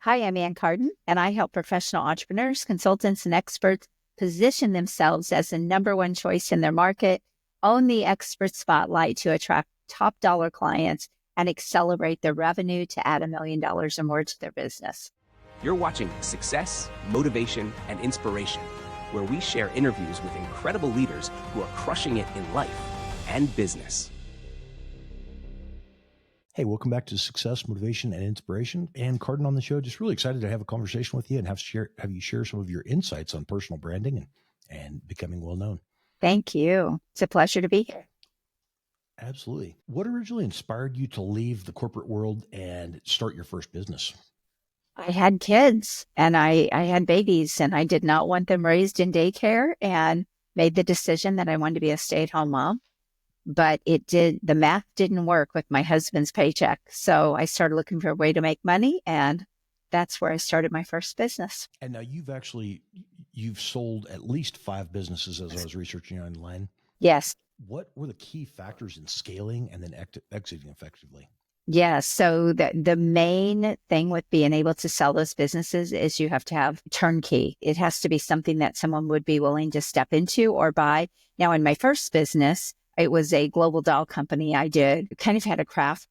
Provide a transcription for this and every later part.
Hi, I'm Ann Carden, and I help professional entrepreneurs, consultants, and experts position themselves as the number one choice in their market, own the expert spotlight to attract top dollar clients, and accelerate their revenue to add $1 million or more to their business. You're watching Success, Motivation, and Inspiration, where we share interviews with incredible leaders who are crushing it in life and business. Hey, welcome back to Success, Motivation, and Inspiration. Ann Carden on the show. Just really excited to have a conversation with you and have you share some of your insights on personal branding and becoming well known. Thank you. It's a pleasure to be here. Absolutely. What originally inspired you to leave the corporate world and start your first business? I had kids and I had babies, and I did not want them raised in daycare, and made the decision that I wanted to be a stay-at-home mom. But the math didn't work with my husband's paycheck. So I started looking for a way to make money, and that's where I started my first business. And now you've sold at least 5 businesses as I was researching online. Yes. What were the key factors in scaling and then exiting effectively? Yes. So the main thing with being able to sell those businesses is you have to have turnkey. It has to be something that someone would be willing to step into or buy. Now, in my first business, it was a global doll company. I had a craft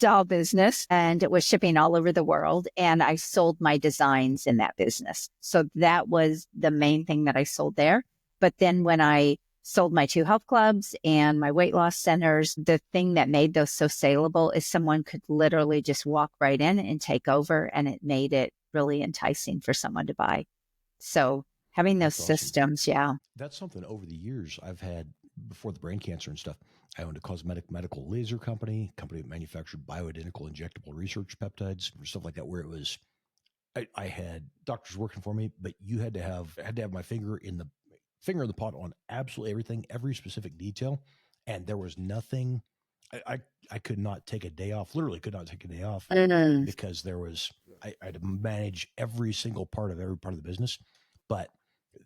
doll business, and it was shipping all over the world. And I sold my designs in that business. So that was the main thing that I sold there. But then when I sold my 2 health clubs and my weight loss centers, the thing that made those so saleable is someone could literally just walk right in and take over. And it made it really enticing for someone to buy. So having those systems, yeah. That's something over the years I've had before the brain cancer and stuff. I owned a cosmetic medical laser company that manufactured bioidentical injectable research peptides, stuff like that, where it was, I had doctors working for me, but you had to have my finger in the pot on absolutely everything, every specific detail. And there was nothing, I could not take a day off, literally could not take a day off because I had to manage every single part of the business. But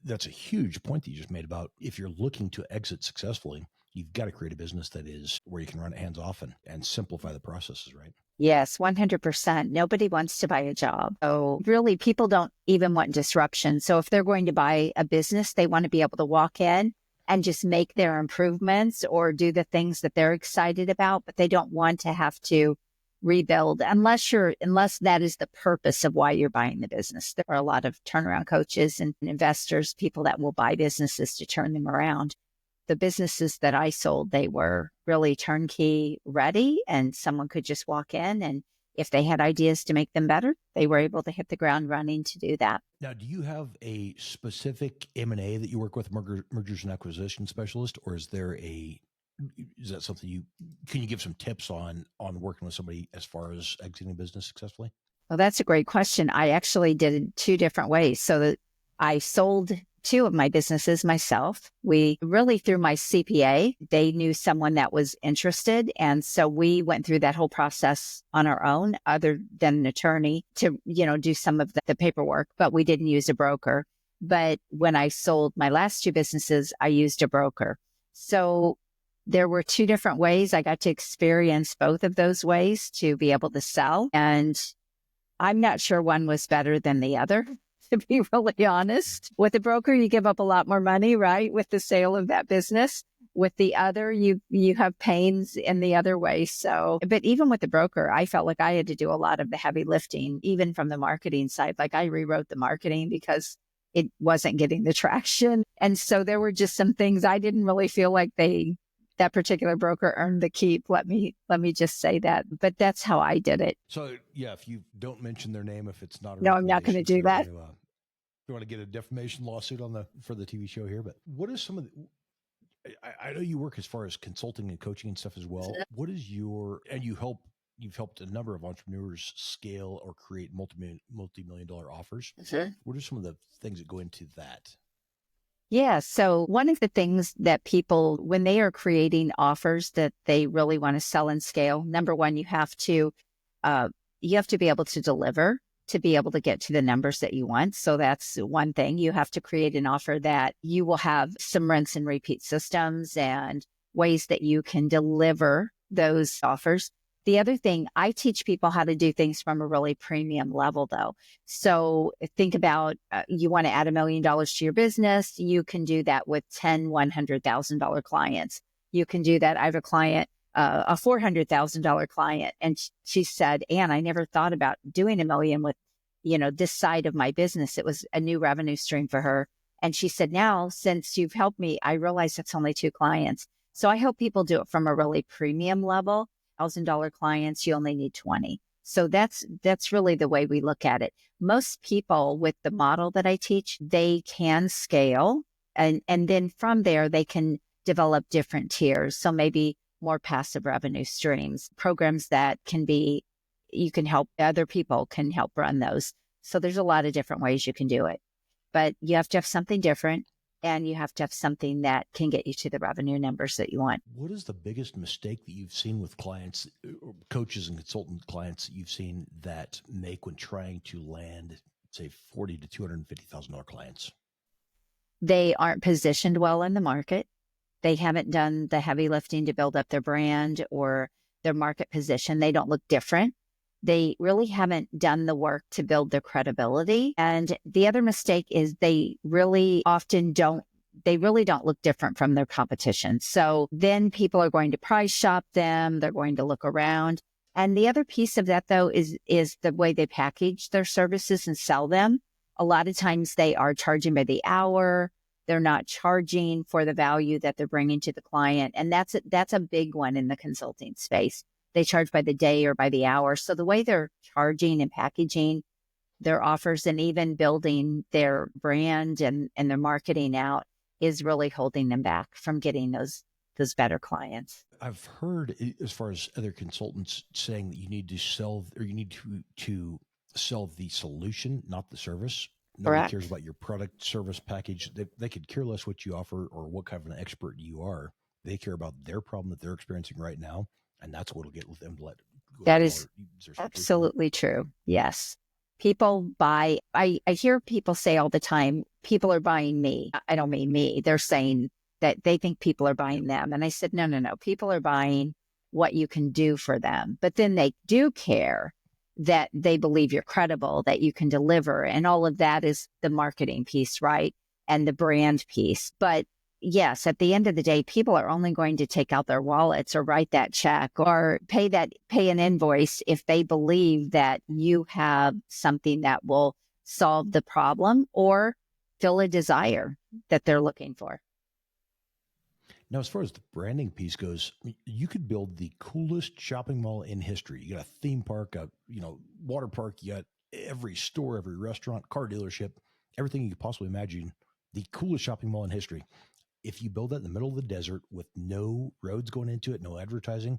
that's a huge point that you just made about if you're looking to exit successfully, you've got to create a business that is where you can run it hands off and simplify the processes, right? Yes, 100%. Nobody wants to buy a job. So really, people don't even want disruption. So if they're going to buy a business, they want to be able to walk in and just make their improvements or do the things that they're excited about, but they don't want to have to rebuild unless that is the purpose of why you're buying the business. There are a lot of turnaround coaches and investors, people that will buy businesses to turn them around. The businesses that I sold, they were really turnkey ready, and someone could just walk in, and if they had ideas to make them better, they were able to hit the ground running to do that. Now, do you have a specific M&A that you work with, mergers and acquisition specialist, or is that something can you give some tips on working with somebody as far as exiting a business successfully? Well, that's a great question. I actually did it 2 different ways. So that I sold 2 of my businesses myself. We really, through my CPA, they knew someone that was interested. And so we went through that whole process on our own, other than an attorney to, do some of the paperwork, but we didn't use a broker. But when I sold my last 2 businesses, I used a broker. So there were 2 different ways. I got to experience both of those ways to be able to sell. And I'm not sure one was better than the other, to be really honest. With a broker, you give up a lot more money, right? With the sale of that business. With the other, you have pains in the other way. So, but even with the broker, I felt like I had to do a lot of the heavy lifting, even from the marketing side. Like I rewrote the marketing because it wasn't getting the traction. And so there were just some things I didn't really feel like that particular broker earned the keep. Let me just say that, but that's how I did it. So yeah, if you don't mention their name, if it's not, no, I'm not going to do that. You want to get a defamation lawsuit for the TV show here, but what is some of the, I know you work as far as consulting and coaching and stuff as well. What is you've helped a number of entrepreneurs scale or create multi-million dollar offers. Sure. What are some of the things that go into that? Yeah. So one of the things that people, when they are creating offers that they really want to sell and scale, number one, you have to be able to deliver to be able to get to the numbers that you want. So that's one thing. You have to create an offer that you will have some rinse and repeat systems and ways that you can deliver those offers. The other thing, I teach people how to do things from a really premium level, though. So think about you want to add $1 million to your business. You can do that with 10 $100,000 clients. You can do that. I have a client, a $400,000 client, and she said, Ann, I never thought about doing $1 million with, this side of my business. It was a new revenue stream for her. And she said, now, since you've helped me, I realize it's only 2 clients. So I hope people do it from a really premium level. $1,000 clients, you only need 20. So that's really the way we look at it. Most people with the model that I teach, they can scale, and then from there they can develop different tiers. So maybe more passive revenue streams, programs that you can help, other people can help run those. So there's a lot of different ways you can do it, but you have to have something different. And you have to have something that can get you to the revenue numbers that you want. What is the biggest mistake that you've seen with clients, coaches and consultant clients that you've seen that make when trying to land, say, $40,000 to $250,000 clients? They aren't positioned well in the market. They haven't done the heavy lifting to build up their brand or their market position. They don't look different. They really haven't done the work to build their credibility. And the other mistake is they really don't look different from their competition. So then people are going to price shop them. They're going to look around. And the other piece of that, though, is the way they package their services and sell them. A lot of times they are charging by the hour. They're not charging for the value that they're bringing to the client. And that's a big one in the consulting space. They charge by the day or by the hour. So the way they're charging and packaging their offers and even building their brand and their marketing out is really holding them back from getting those better clients. I've heard, as far as other consultants, saying that you need to sell, or you need to sell the solution, not the service. Nobody Correct. cares about your product service package. They could care less what you offer or what kind of an expert you are. They care about their problem that they're experiencing right now. And that's what will get them to let go. That is absolutely true. Yes. People buy, I hear people say all the time, people are buying me. I don't mean me. They're saying that they think people are buying them. And I said, no. People are buying what you can do for them. But then they do care that they believe you're credible, that you can deliver. And all of that is the marketing piece, right? And the brand piece. But yes, at the end of the day, people are only going to take out their wallets or write that check or pay an invoice if they believe that you have something that will solve the problem or fill a desire that they're looking for. Now, as far as the branding piece goes, you could build the coolest shopping mall in history. You got a theme park, a water park, you got every store, every restaurant, car dealership, everything you could possibly imagine. The coolest shopping mall in history. If you build that in the middle of the desert with no roads going into it, no advertising,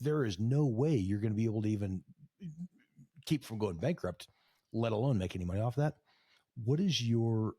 there is no way you're going to be able to even keep from going bankrupt, let alone make any money off that. What's your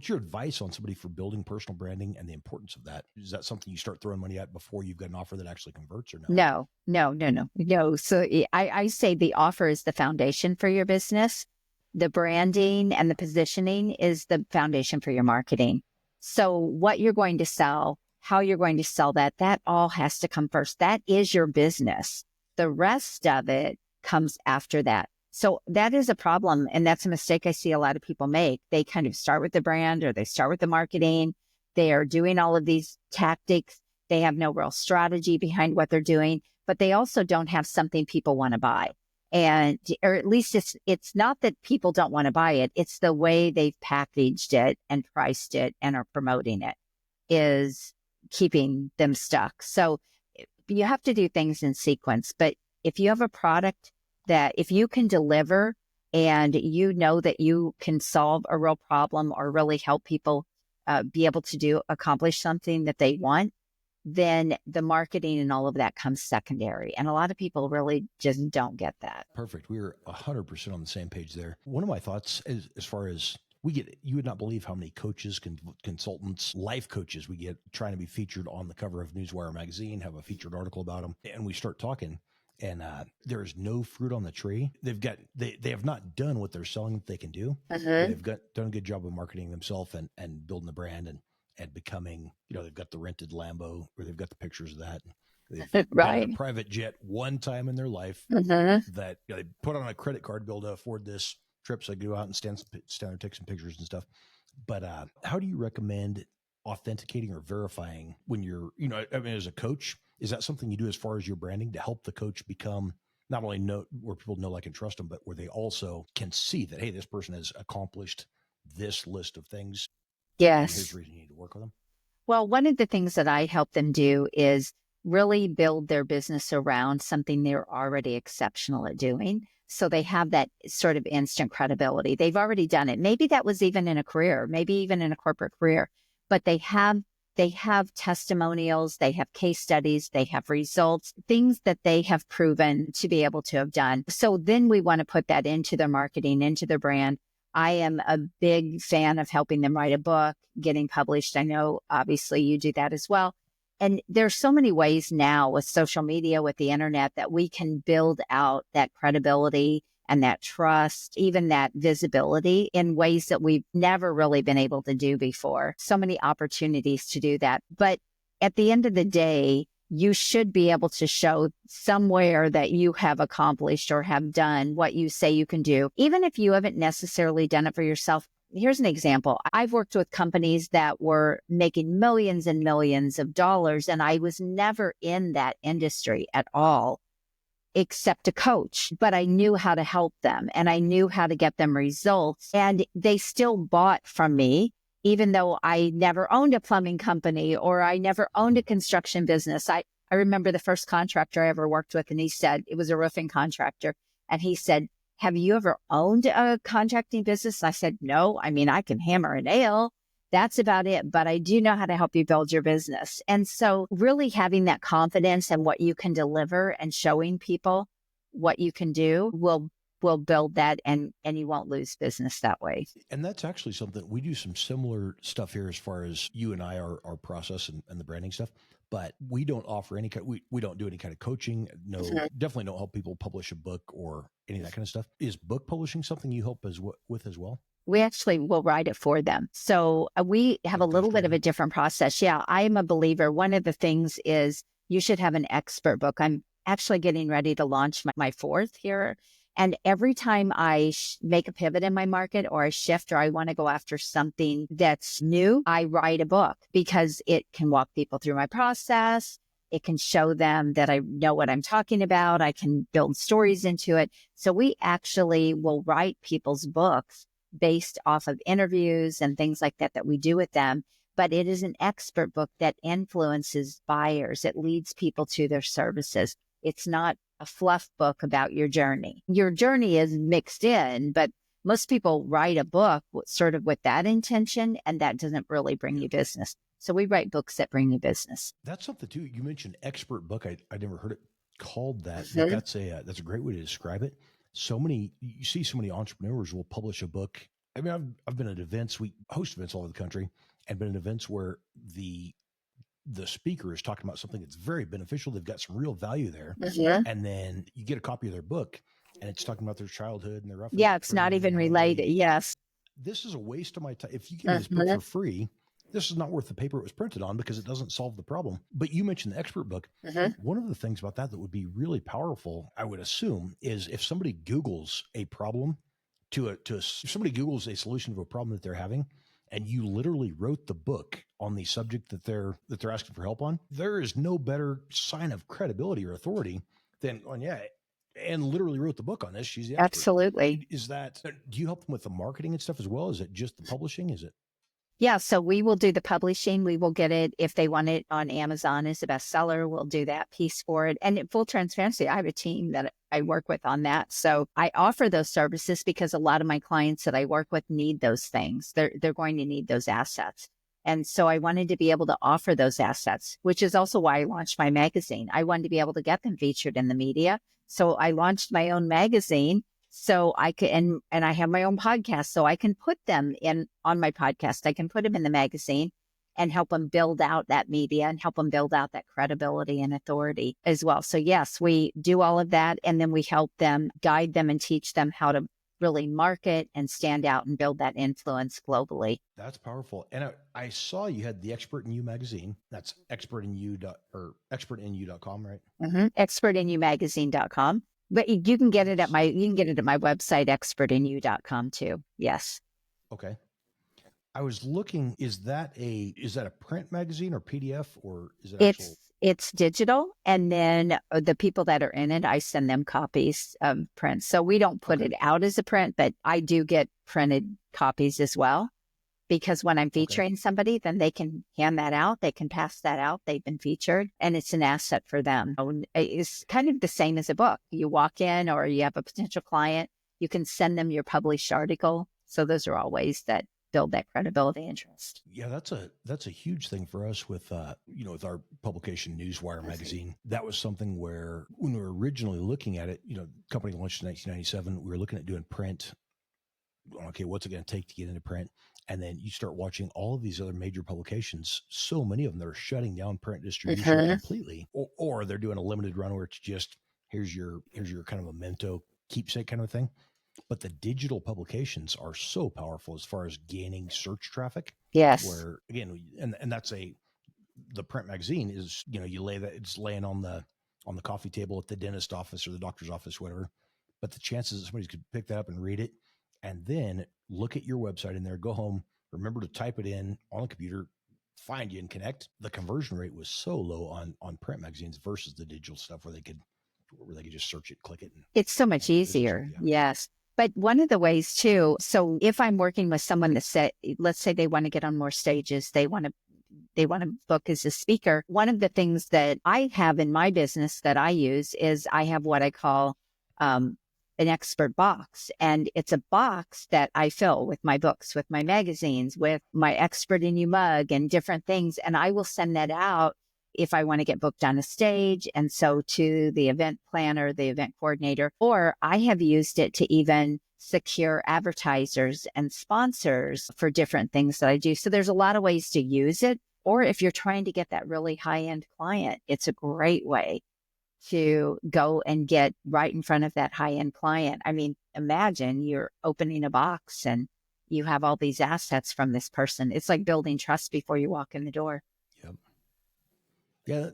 advice on somebody for building personal branding and the importance of that? Is that something you start throwing money at before you've got an offer that actually converts, or no? No. So I say the offer is the foundation for your business. The branding and the positioning is the foundation for your marketing. So what you're going to sell, how you're going to sell that all has to come first. That is your business. The rest of it comes after that. So that is a problem. And that's a mistake I see a lot of people make. They kind of start with the brand or they start with the marketing. They are doing all of these tactics. They have no real strategy behind what they're doing, but they also don't have something people want to buy. Or at least it's not that people don't want to buy it. It's the way they've packaged it and priced it and are promoting it is keeping them stuck. So you have to do things in sequence. But if you have a product that if you can deliver and you know that you can solve a real problem or really help people be able to accomplish something that they want, then the marketing and all of that comes secondary. And a lot of people really just don't get that. Perfect. We are 100% on the same page there. One of my thoughts is, as far as you would not believe how many coaches, consultants, life coaches we get trying to be featured on the cover of Newswire magazine, have a featured article about them. And we start talking and there's no fruit on the tree. They have not done what they're selling that they can do. They've done a good job of marketing themselves and building the brand and becoming, they've got the rented Lambo or they've got the pictures of that. They've been in a Right. private jet one time in their life Mhm. that they put on a credit card bill to afford this trip. So they go out and stand there, take some pictures and stuff. But how do you recommend authenticating or verifying when you're, I mean, as a coach, is that something you do as far as your branding to help the coach become not only know where people know, like, and trust them, but where they also can see that, hey, this person has accomplished this list of things, and here's Yes. the reason you need to work with them? Well, one of the things that I help them do is really build their business around something they're already exceptional at doing. So they have that sort of instant credibility. They've already done it. Maybe that was even in a career, maybe even in a corporate career, but they have testimonials, they have case studies, they have results, things that they have proven to be able to have done. So then we want to put that into their marketing, into their brand. I am a big fan of helping them write a book, getting published. I know obviously you do that as well. And there's so many ways now with social media, with the internet, that we can build out that credibility and that trust, even that visibility in ways that we've never really been able to do before. So many opportunities to do that. But at the end of the day, you should be able to show somewhere that you have accomplished or have done what you say you can do, even if you haven't necessarily done it for yourself. Here's an example. I've worked with companies that were making millions and millions of dollars, and I was never in that industry at all, except a coach, but I knew how to help them and I knew how to get them results. And they still bought from me, even though I never owned a plumbing company or I never owned a construction business. I remember the first contractor I ever worked with, and he said, it was a roofing contractor. And he said, have you ever owned a contracting business? I said, no. I mean, I can hammer a nail. That's about it. But I do know how to help you build your business. And so really having that confidence and what you can deliver and showing people what you can do will build that, and you won't lose business that way. And that's actually something we do some similar stuff here as far as you and I, our process and the branding stuff, but we don't offer any kind, we don't do any kind of coaching. No, Mhm. definitely don't help people publish a book or any of that kind of stuff. Is book publishing something you help with as well? We actually will write it for them. So we have a Like little bit of ghostwriting? a different process. Yeah, I am a believer. One of the things is you should have an expert book. I'm actually getting ready to launch my fourth here. And every time I make a pivot in my market or I shift or I want to go after something that's new, I write a book because it can walk people through my process. It can show them that I know what I'm talking about. I can build stories into it. So we actually will write people's books based off of interviews and things like that we do with them. But it is an expert book that influences buyers. It leads people to their services. It's not a fluff book about your journey. Your journey is mixed in, but most people write a book sort of with that intention, and that doesn't really bring you business. So we write books that bring you business. That's something too. You mentioned expert book. I never heard it called that, but Mhm. that's a great way to describe it. So many, you see so many entrepreneurs will publish a book. I mean, I've been at events, we host events all over the country, and been at events where the speaker is talking about something that's very beneficial. They've got some real value there. Mhm. And then you get a copy of their book and it's talking about their childhood and their Yeah, it's not upbringing and even how related. Yes. this is a waste of my time. If you give me this book Mhm. for free, this is not worth the paper it was printed on because it doesn't solve the problem. But you mentioned the expert book. Mhm. One of the things about that would be really powerful, I would assume, is if somebody Googles a problem if somebody Googles a solution to a problem that they're having, and you literally wrote the book on the subject that they're asking for help on, there is no better sign of credibility or authority than, oh yeah, and literally wrote the book on this. She's the expert. Absolutely. Is that, do you help them with the marketing and stuff as well? Is it just the publishing? Is it? Yeah, so we will do the publishing. We will get it if they want it on Amazon as a bestseller. We'll do that piece for it. And in full transparency, I have a team that I work with on that. So I offer those services because a lot of my clients that I work with need those things. They're going to need those assets. And so I wanted to be able to offer those assets, which is also why I launched my magazine. I wanted to be able to get them featured in the media. So I launched my own magazine so I can, and I have my own podcast, so I can put them in on my podcast. I can put them in the magazine and help them build out that media and help them build out that credibility and authority as well. So yes, we do all of that. And then we help them, guide them and teach them how to really market and stand out and build that influence globally. That's powerful. And I saw you had the Expert in You magazine. That's expertinu.com, right? Expertinyoumagazine.com. But you can get it at my website, expertinu.com too. Yes. Okay. I was looking, is that a print magazine or PDF, or is it actual? It's digital, and then the people that are in it, I send them copies of print. So we don't put it out as a print, but I do get printed copies as well. Because when I'm featuring somebody, then they can hand that out. They can pass that out. They've been featured, and it's an asset for them. It's kind of the same as a book. You walk in, or you have a potential client, you can send them your published article. So those are all ways that build that credibility and trust. Yeah, that's a huge thing for us with with our publication Newswire magazine. That was something where when we were originally looking at it, the company launched in 1997. We were looking at doing print. Okay, what's it going to take to get into print? And then you start watching all of these other major publications. So many of them that are shutting down print distribution completely, or they're doing a limited run where it's just here's your kind of memento keepsake kind of thing. But the digital publications are so powerful as far as gaining search traffic. Yes. Where again, and that's the print magazine is, you lay that, it's laying on the coffee table at the dentist office or the doctor's office, whatever. But the chances that somebody could pick that up and read it and then look at your website in there, go home, remember to type it in on a computer, find you and connect. The conversion rate was so low on print magazines versus the digital stuff where they could just search it, click it. It's so much easier. Yes. But one of the ways too, so if I'm working with someone that let's say they want to get on more stages, they want to book as a speaker. One of the things that I have in my business that I use is I have what I call an expert box. And it's a box that I fill with my books, with my magazines, with my Expert in You mug and different things. And I will send that out if I want to get booked on a stage. And so to the event planner, the event coordinator, or I have used it to even secure advertisers and sponsors for different things that I do. So there's a lot of ways to use it. Or if you're trying to get that really high-end client, it's a great way to go and get right in front of that high-end client. I mean, imagine you're opening a box and you have all these assets from this person. It's like building trust before you walk in the door. Yep. Yeah,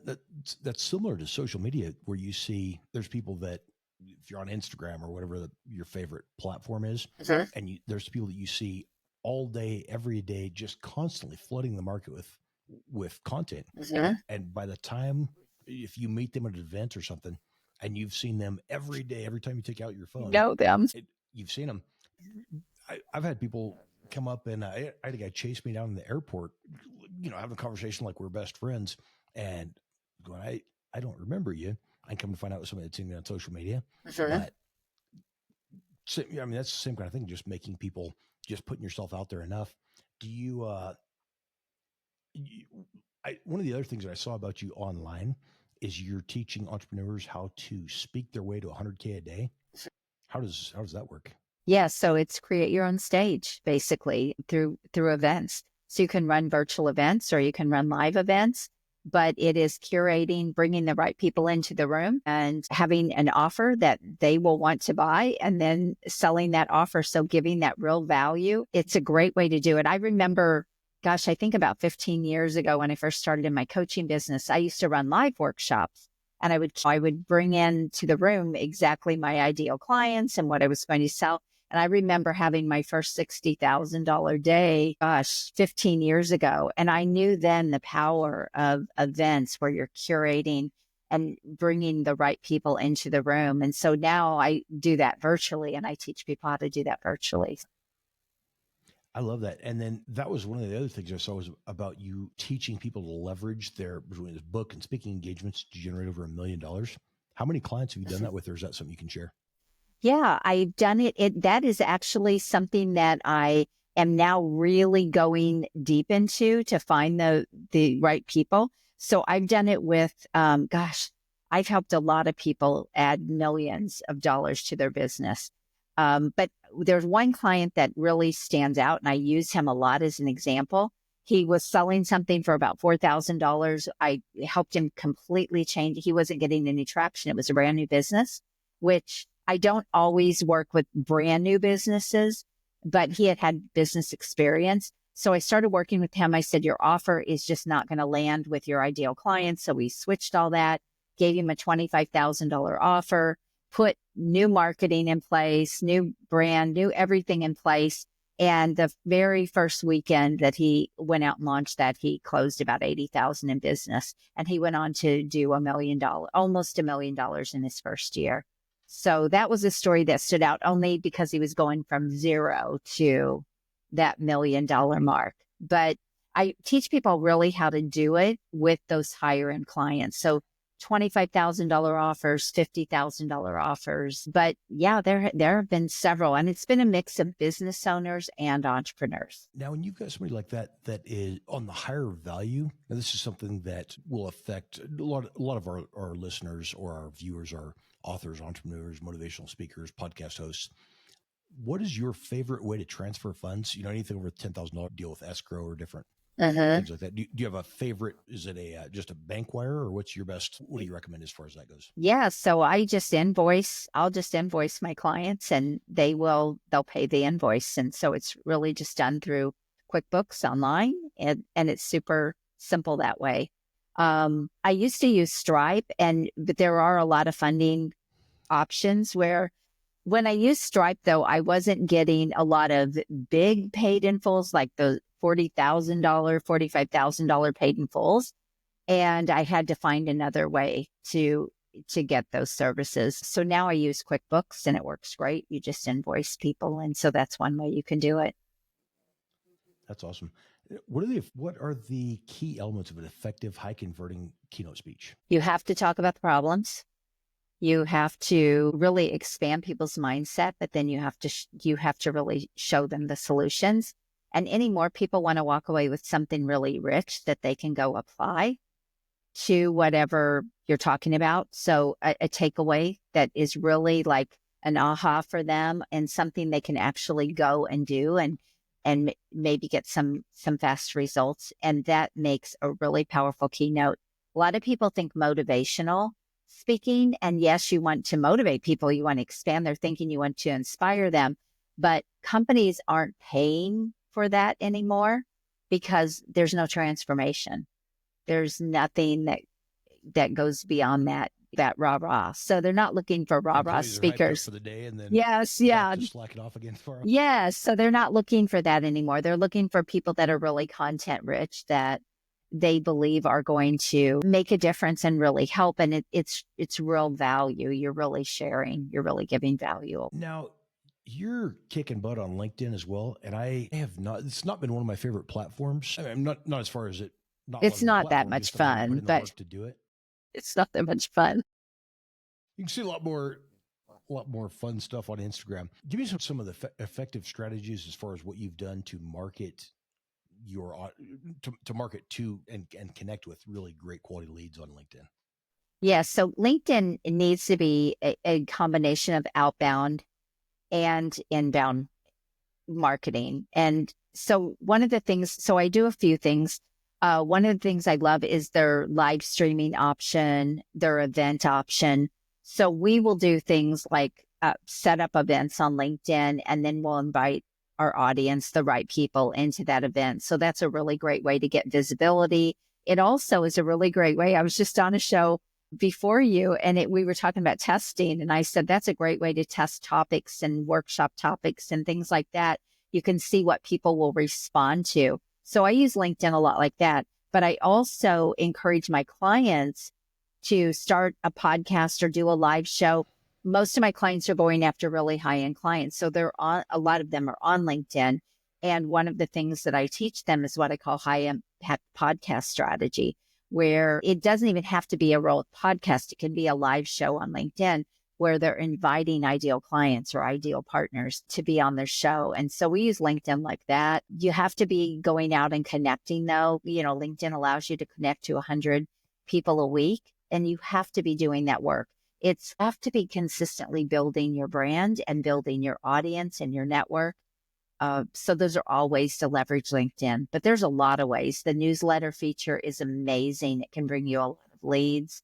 that's similar to social media where you see there's people that if you're on Instagram or whatever your favorite platform is, and there's people that you see all day, every day, just constantly flooding the market with content. And by the time, if you meet them at an event or something and you've seen them every day, every time you take out your phone, know them. You've seen them. I've had people come up and I had a guy chase me down in the airport, having a conversation like we're best friends and going, I don't remember you. I come to find out with somebody that's seen me on social media. But I mean, that's the same kind of thing, just making people, just putting yourself out there enough. Do you, one of the other things that I saw about you online is you're teaching entrepreneurs how to speak their way to 100K a day. How does that work? Yeah, so it's create your own stage basically through events. So you can run virtual events or you can run live events, but it is curating, bringing the right people into the room and having an offer that they will want to buy and then selling that offer. So giving that real value. It's a great way to do it. I remember, I think about 15 years ago when I first started in my coaching business, I used to run live workshops and I would bring into the room exactly my ideal clients and what I was going to sell. And I remember having my first $60,000 day, 15 years ago. And I knew then the power of events where you're curating and bringing the right people into the room. And so now I do that virtually and I teach people how to do that virtually. I love that. And then that was one of the other things I saw was about you teaching people to leverage between this book and speaking engagements to generate over $1 million. How many clients have you done that with, or is that something you can share? Yeah, I've done it. That is actually something that I am now really going deep into to find the right people. So I've done it with, I've helped a lot of people add millions of dollars to their business. But there's one client that really stands out, and I use him a lot as an example. He was selling something for about $4,000. I helped him completely change. He wasn't getting any traction. It was a brand new business, which I don't always work with brand new businesses, but he had business experience. So I started working with him. I said, your offer is just not going to land with your ideal clients. So we switched all that, gave him a $25,000 offer, put new marketing in place, new brand, new everything in place. And the very first weekend that he went out and launched that, he closed about 80,000 in business. And he went on to do $1 million, almost $1 million in his first year. So that was a story that stood out only because he was going from zero to that $1 million mark. But I teach people really how to do it with those higher end clients. So $25,000 offers, $50,000 offers. But yeah, there have been several, and it's been a mix of business owners and entrepreneurs. Now, when you've got somebody like that is on the higher value, and this is something that will affect a lot of our listeners or our viewers, are authors, entrepreneurs, motivational speakers, podcast hosts. What is your favorite way to transfer funds? Anything over $10,000 deal with escrow or different things like that. Do you have a favorite? Is it just a bank wire, or what's your best? What do you recommend as far as that goes? Yeah. So I'll just invoice my clients, and they'll pay the invoice. And so it's really just done through QuickBooks online, and it's super simple that way. I used to use Stripe, but there are a lot of funding options where when I used Stripe, though, I wasn't getting a lot of big paid in fulls, like the $40,000, $45,000 paid in fulls. And I had to find another way to get those services. So now I use QuickBooks, and it works great. You just invoice people. And so that's one way you can do it. That's awesome. What are the key elements of an effective, high converting keynote speech? You have to talk about the problems. You have to really expand people's mindset, but then you have to really show them the solutions. And anymore, people want to walk away with something really rich that they can go apply to whatever you're talking about. So a takeaway that is really like an aha for them, and something they can actually go and do and maybe get some fast results. And that makes a really powerful keynote. A lot of people think motivational speaking, and yes, you want to motivate people, you want to expand their thinking, you want to inspire them, but companies aren't paying for that anymore because there's no transformation. There's nothing that goes beyond that rah-rah. So they're not looking for rah-rah speakers for the day, and then yes, yeah, just slacking off again tomorrow. Yes, so they're not looking for that anymore. They're looking for people that are really content rich, that they believe are going to make a difference and really help. And it's real value. You're really sharing. You're really giving value. Now, you're kicking butt on LinkedIn as well, and I have not. It's not been one of my favorite platforms. I mean, not as far as it. It's not that much fun, but to do it, it's not that much fun. You can see a lot more fun stuff on Instagram. Give me some of the effective strategies as far as what you've done to market to market to and connect with really great quality leads on LinkedIn. Yeah, so LinkedIn needs to be a combination of outbound and inbound marketing. And so I do a few things. One of the things I love is their live streaming option, their event option. So we will do things like set up events on LinkedIn, and then we'll invite our audience, the right people, into that event. So that's a really great way to get visibility. It also is a really great way. I was just on a show before you, and we were talking about testing, and I said that's a great way to test topics and workshop topics and things like that. You can see what people will respond to. So I use LinkedIn a lot like that. But I also encourage my clients to start a podcast or do a live show. Most of my clients are going after really high-end clients. So a lot of them are on LinkedIn. And one of the things that I teach them is what I call high-impact podcast strategy, where it doesn't even have to be a real podcast. It can be a live show on LinkedIn where they're inviting ideal clients or ideal partners to be on their show. And so we use LinkedIn like that. You have to be going out and connecting, though. LinkedIn allows you to connect to 100 people a week, and you have to be doing that work. It's have to be consistently building your brand and building your audience and your network. So those are all ways to leverage LinkedIn, but there's a lot of ways. The newsletter feature is amazing. It can bring you a lot of leads.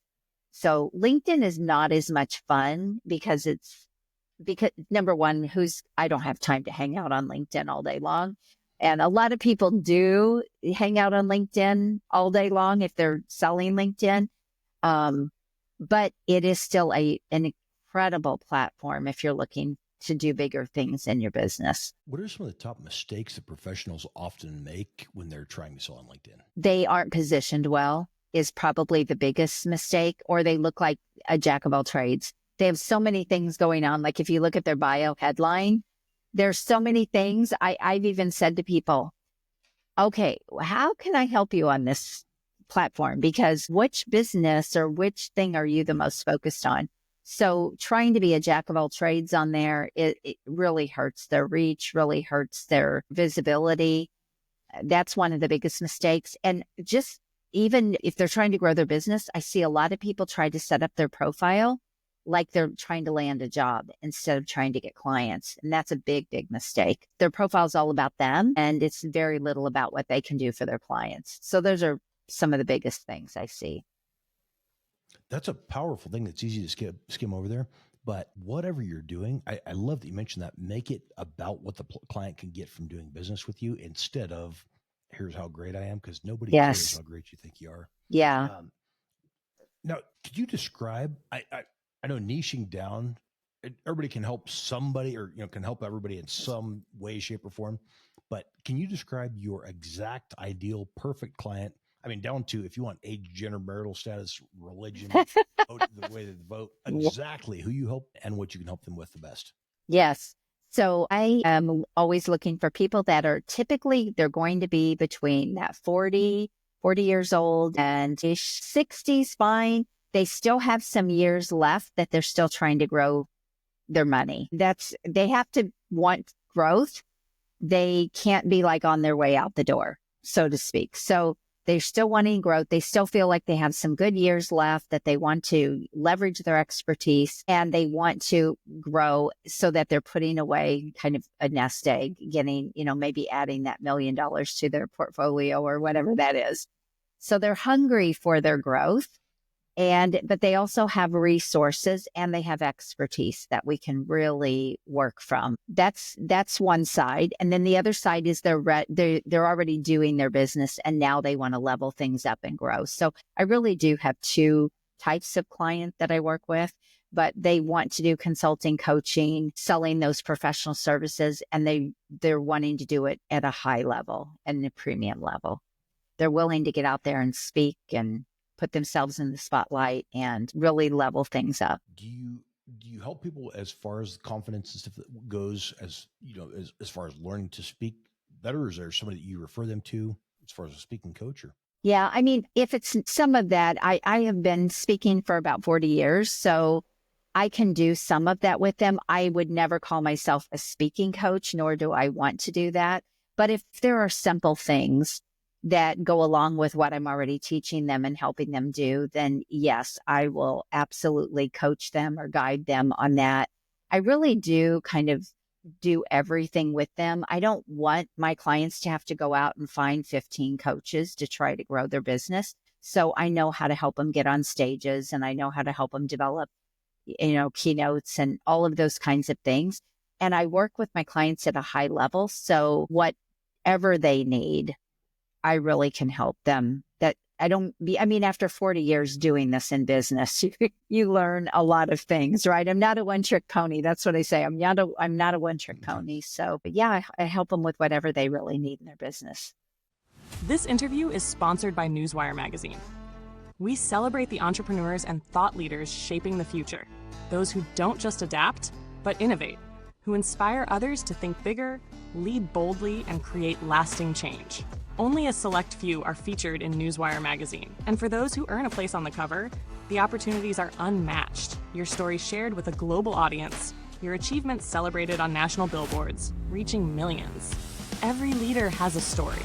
So LinkedIn is not as much fun because it's because number one, I don't have time to hang out on LinkedIn all day long. And a lot of people do hang out on LinkedIn all day long if they're selling LinkedIn. But it is still an incredible platform if you're looking to do bigger things in your business. What are some of the top mistakes that professionals often make when they're trying to sell on LinkedIn? They aren't positioned well is probably the biggest mistake, or they look like a jack of all trades. They have so many things going on. Like if you look at their bio headline, there's so many things. I've even said to people, okay, how can I help you on this platform? Because which business or which thing are you the most focused on? So trying to be a jack of all trades on there, it really hurts their reach, really hurts their visibility. That's one of the biggest mistakes. And just even if they're trying to grow their business, I see a lot of people try to set up their profile like they're trying to land a job instead of trying to get clients. And that's a big, big mistake. Their profile is all about them, and it's very little about what they can do for their clients. So those are some of the biggest things I see. That's a powerful thing that's easy to skim over there. But whatever you're doing, I love that you mentioned that. Make it about what the client can get from doing business with you instead of here's how great I am, because nobody cares how great you think you are. Yeah. Now, could you describe, I know niching down, everybody can help somebody or, can help everybody in some way, shape or form, but can you describe your exact ideal perfect client? I mean, down to if you want age, gender, marital status, religion, the way they vote, exactly who you help and what you can help them with the best. Yes. So I am always looking for people that are typically, they're going to be between that 40 years old and 60s, fine. They still have some years left that they're still trying to grow their money. They have to want growth. They can't be like on their way out the door, so to speak. So they're still wanting growth. They still feel like they have some good years left, that they want to leverage their expertise and they want to grow so that they're putting away kind of a nest egg, getting, maybe adding that $1 million to their portfolio or whatever that is. So they're hungry for their growth. But they also have resources and they have expertise that we can really work from. That's one side. And then the other side is they're already doing their business and now they want to level things up and grow. So I really do have two types of client that I work with, but they want to do consulting, coaching, selling those professional services, and they're wanting to do it at a high level and a premium level. They're willing to get out there and speak and put themselves in the spotlight and really level things up. Do you help people as far as confidence and stuff that goes, as as far as learning to speak better? Or is there somebody that you refer them to as far as a speaking coach? Or yeah, I mean, if it's some of that, I have been speaking for about 40 years, so I can do some of that with them. I would never call myself a speaking coach, nor do I want to do that. But if there are simple things that go along with what I'm already teaching them and helping them do, then yes, I will absolutely coach them or guide them on that. I really do kind of do everything with them. I don't want my clients to have to go out and find 15 coaches to try to grow their business. So I know how to help them get on stages and I know how to help them develop, keynotes and all of those kinds of things. And I work with my clients at a high level. So whatever they need, I really can help them. After 40 years doing this in business, you learn a lot of things, right? I'm not a one-trick pony. That's what I say. I'm not a one-trick pony. So, but yeah, I help them with whatever they really need in their business. This interview is sponsored by Newswire magazine. We celebrate the entrepreneurs and thought leaders shaping the future. Those who don't just adapt, but innovate, who inspire others to think bigger, lead boldly, and create lasting change. Only a select few are featured in Newswire magazine. And for those who earn a place on the cover, the opportunities are unmatched. Your story shared with a global audience, your achievements celebrated on national billboards, reaching millions. Every leader has a story.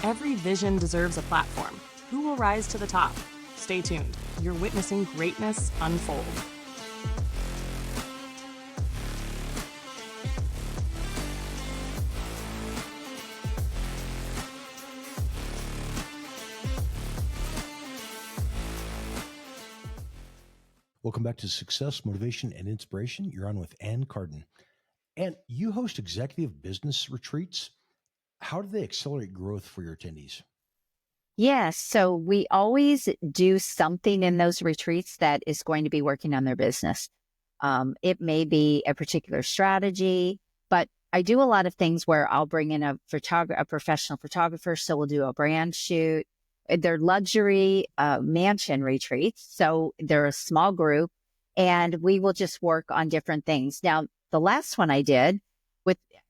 Every vision deserves a platform. Who will rise to the top? Stay tuned. You're witnessing greatness unfold. Welcome back to Success, Motivation, and Inspiration. You're on with Ann Carden. And you host executive business retreats. How do they accelerate growth for your attendees? Yes. So we always do something in those retreats that is going to be working on their business. It may be a particular strategy, but I do a lot of things where I'll bring in a professional photographer. So we'll do a brand shoot. They're luxury mansion retreats. So they're a small group and we will just work on different things. Now, the last one I did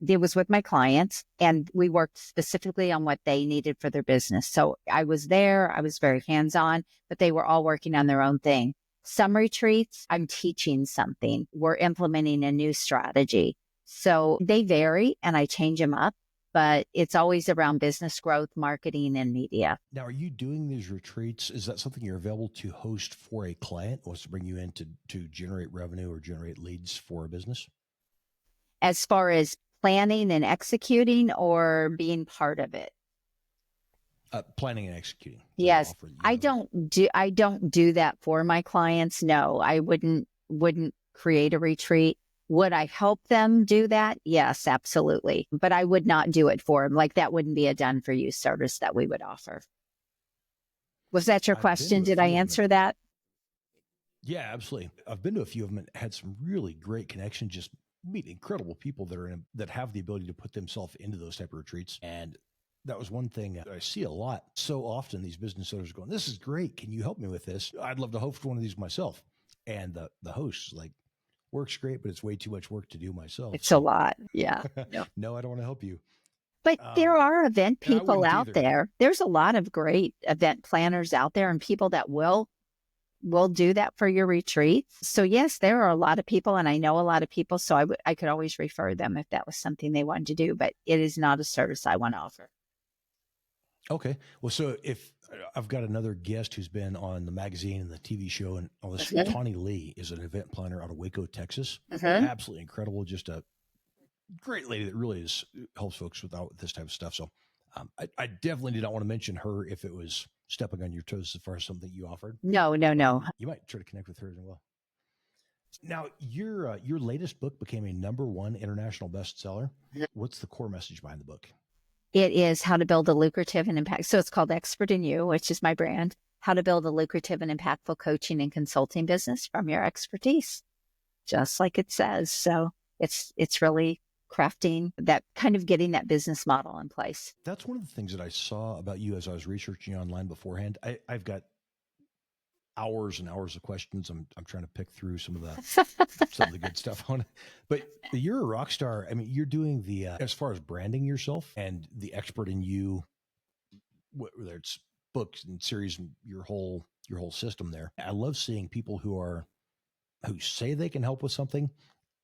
it was with my clients and we worked specifically on what they needed for their business. So I was there, I was very hands-on, but they were all working on their own thing. Some retreats, I'm teaching something. We're implementing a new strategy. So they vary and I change them up, but it's always around business growth, marketing, and media. Now, are you doing these retreats? Is that something you're available to host for a client who wants to bring you in to generate revenue or generate leads for a business? As far as planning and executing or being part of it? Planning and executing. Yes. I don't do that for my clients. No, I wouldn't create a retreat. Would I help them do that? Yes, absolutely. But I would not do it for them. Like that wouldn't be a done for you service that we would offer. Was that your question? Did I answer that? Yeah, absolutely. I've been to a few of them and had some really great connections, just meet incredible people that have the ability to put themselves into those type of retreats. And that was one thing I see a lot. So often these business owners going, "This is great. Can you help me with this? I'd love to host one of these myself." And the host is like, "Works great, but it's way too much work to do myself." It's a lot. Yeah. No, I don't want to help you. But there are event people out there. There's a lot of great event planners out there and people that will do that for your retreat. So yes, there are a lot of people and I know a lot of people. So I could always refer them if that was something they wanted to do, but it is not a service I want to offer. Okay. Well, so if I've got another guest who's been on the magazine and the TV show and all this, Tawny Lee is an event planner out of Waco, Texas. Absolutely incredible. Just a great lady that really helps folks with this type of stuff. So I definitely did not want to mention her if it was stepping on your toes as far as something you offered. No. You might try to connect with her as well. Now, your latest book became a #1 international bestseller. What's the core message behind the book? It is how to build a lucrative and impact. So it's called Expert in You, which is my brand. How to build a lucrative and impactful coaching and consulting business from your expertise, just like it says. So it's really crafting that, kind of getting that business model in place. That's one of the things that I saw about you as I was researching you online beforehand. I've got hours and hours of questions. I'm trying to pick through some of the good stuff on it. But you're a rock star. I mean, you're doing the as far as branding yourself and the expert in you, whether it's books and series and your whole system there. I love seeing people who say they can help with something,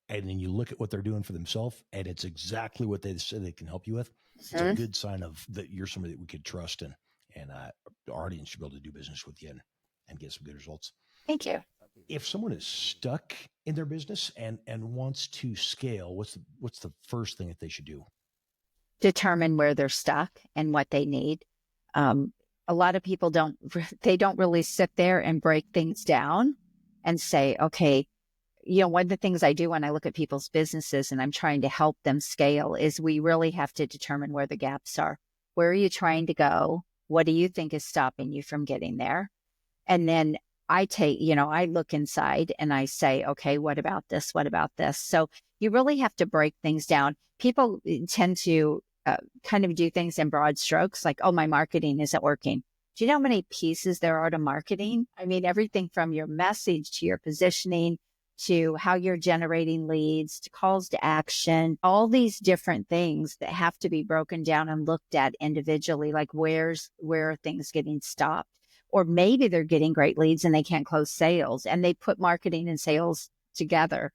and then you look at what they're doing for themselves, and it's exactly what they say they can help you with. It's a good sign of that you're somebody that we could trust, and our audience should be able to do business with you and get some good results. Thank you. If someone is stuck in their business and wants to scale, what's the first thing that they should do? Determine where they're stuck and what they need. A lot of people don't really sit there and break things down and say, okay, one of the things I do when I look at people's businesses and I'm trying to help them scale is we really have to determine where the gaps are. Where are you trying to go? What do you think is stopping you from getting there? And then I look inside and I say, okay, what about this? What about this? So you really have to break things down. People tend to kind of do things in broad strokes, like, oh, my marketing isn't working. Do you know how many pieces there are to marketing? I mean, everything from your message to your positioning to how you're generating leads to calls to action, all these different things that have to be broken down and looked at individually, like where are things getting stopped? Or maybe they're getting great leads and they can't close sales and they put marketing and sales together.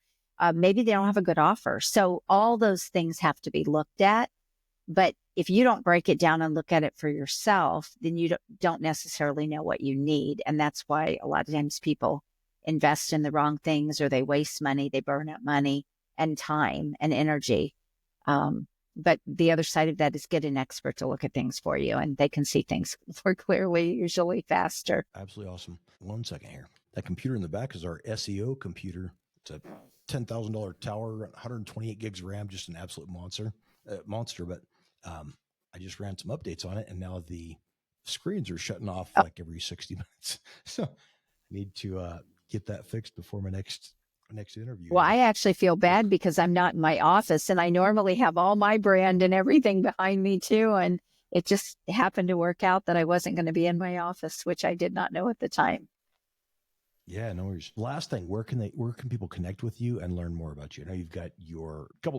Maybe they don't have a good offer. So all those things have to be looked at. But if you don't break it down and look at it for yourself, then you don't necessarily know what you need. And that's why a lot of times people invest in the wrong things or they waste money, they burn up money and time and energy. But the other side of that is get an expert to look at things for you and they can see things more clearly, usually faster. Absolutely awesome. 1 second here. That computer in the back is our SEO computer. It's a $10,000 tower, 128 gigs of RAM, just an absolute monster. But I just ran some updates on it, and now the screens are shutting off like every 60 minutes. So I need to get that fixed before my next interview. Well, I actually feel bad because I'm not in my office, and I normally have all my brand and everything behind me too. And it just happened to work out that I wasn't going to be in my office, which I did not know at the time. Yeah, no worries. Last thing, where can people connect with you and learn more about you? I know you've got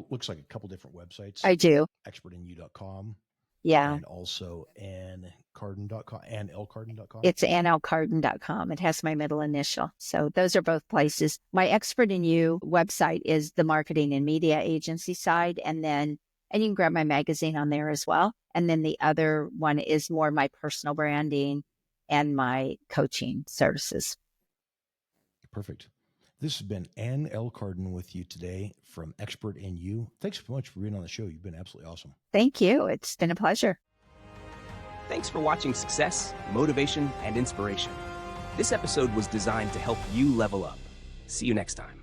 looks like a couple different websites. I do. expertinu.com. Yeah. And also anncarden.com, annlcarden.com. It's annlcarden.com. It has my middle initial. So those are both places. My Expert in You website is the marketing and media agency side. And you can grab my magazine on there as well. And then the other one is more my personal branding and my coaching services. Perfect. This has been Ann L. Carden with you today from Expert in You. Thanks so much for being on the show. You've been absolutely awesome. Thank you. It's been a pleasure. Thanks for watching Success, Motivation, and Inspiration. This episode was designed to help you level up. See you next time.